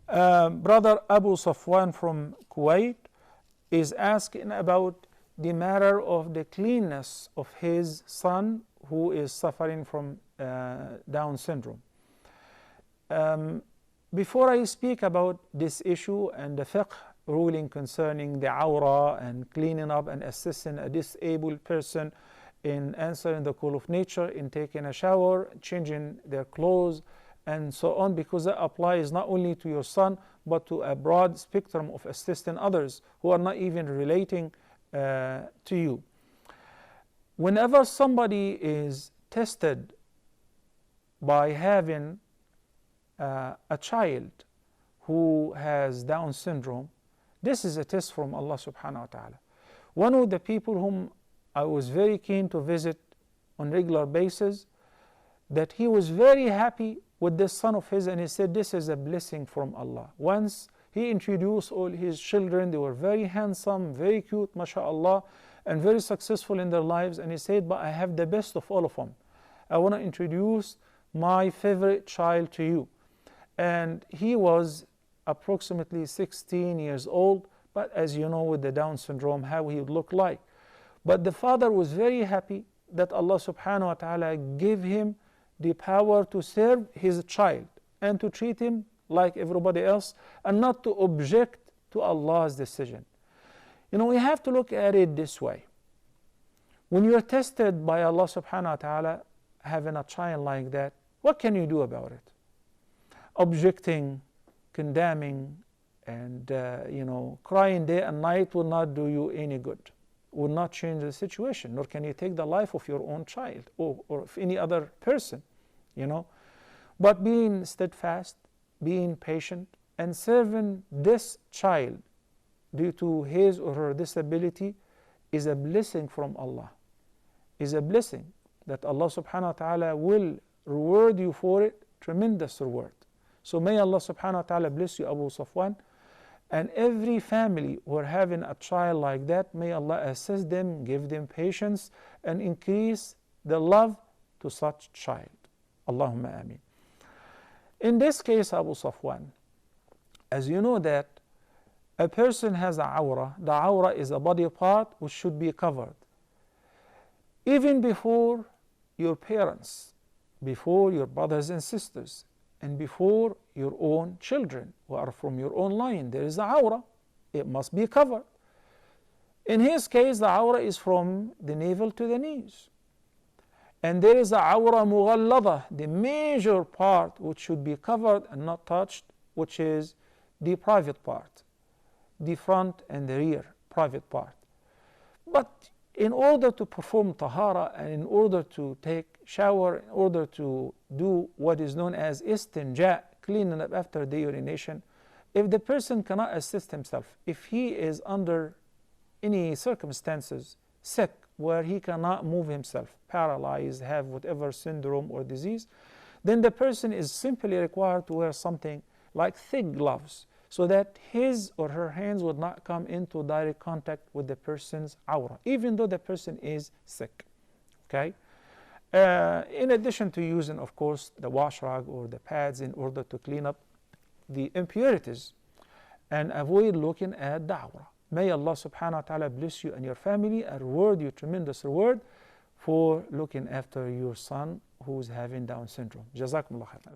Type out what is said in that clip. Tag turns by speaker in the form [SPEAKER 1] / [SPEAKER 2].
[SPEAKER 1] Brother Abu Safwan from Kuwait is asking about the matter of the cleanness of his son who is suffering from Down syndrome. Before I speak about this issue and the fiqh ruling concerning the awrah and cleaning up and assisting a disabled person in answering the call of nature, in taking a shower, changing their clothes, and so on, because that applies not only to your son, but to a broad spectrum of assisting others who are not even relating to you. Whenever somebody is tested by having a child who has Down syndrome, this is a test from Allah subhanahu wa ta'ala. One of the people whom I was very keen to visit on regular basis, that he was very happy with this son of his, and he said this is a blessing from Allah. Once he introduced all his children, they were very handsome, very cute, mashallah, and very successful in their lives, and he said, but I have the best of all of them. I want to introduce my favorite child to you. And he was approximately 16 years old, but as you know with the Down syndrome, how he would look like. But the father was very happy that Allah subhanahu wa ta'ala gave him the power to serve his child and to treat him like everybody else and not to object to Allah's decision. You know, we have to look at it this way. When you're tested by Allah subhanahu wa ta'ala having a child like that, what can you do about it? Objecting, condemning, and crying day and night will not do you any good, will not change the situation, nor can you take the life of your own child or of any other person, But being steadfast, being patient, and serving this child due to his or her disability is a blessing from Allah, is a blessing that Allah subhanahu wa ta'ala will reward you for it, tremendous reward. So may Allah subhanahu wa ta'ala bless you, Abu Safwan, and every family who are having a child like that, may Allah assist them, give them patience, and increase the love to such child. Allahumma ameen. In this case, Abu Safwan, as you know that a person has a awrah. The awrah is a body part which should be covered. Even before your parents, before your brothers and sisters, and before your own children who are from your own line, there is a awrah. It must be covered. In his case, the awrah is from the navel to the knees. And there is a awrah mughalladha, the major part which should be covered and not touched, which is the private part, the front and the rear private part. But in order to perform tahara and in order to take shower, in order to do what is known as istinja, cleaning up after the urination, if the person cannot assist himself, if he is under any circumstances sick where he cannot move himself, paralyzed, have whatever syndrome or disease, then the person is simply required to wear something like thick gloves so that his or her hands would not come into direct contact with the person's awrah, even though the person is sick. Okay? In addition to using, of course, the wash rag or the pads in order to clean up the impurities and avoid looking at the awrah. May Allah subhanahu wa ta'ala bless you and your family and reward you tremendous reward for looking after your son who is having Down syndrome. Jazakumullah khairan.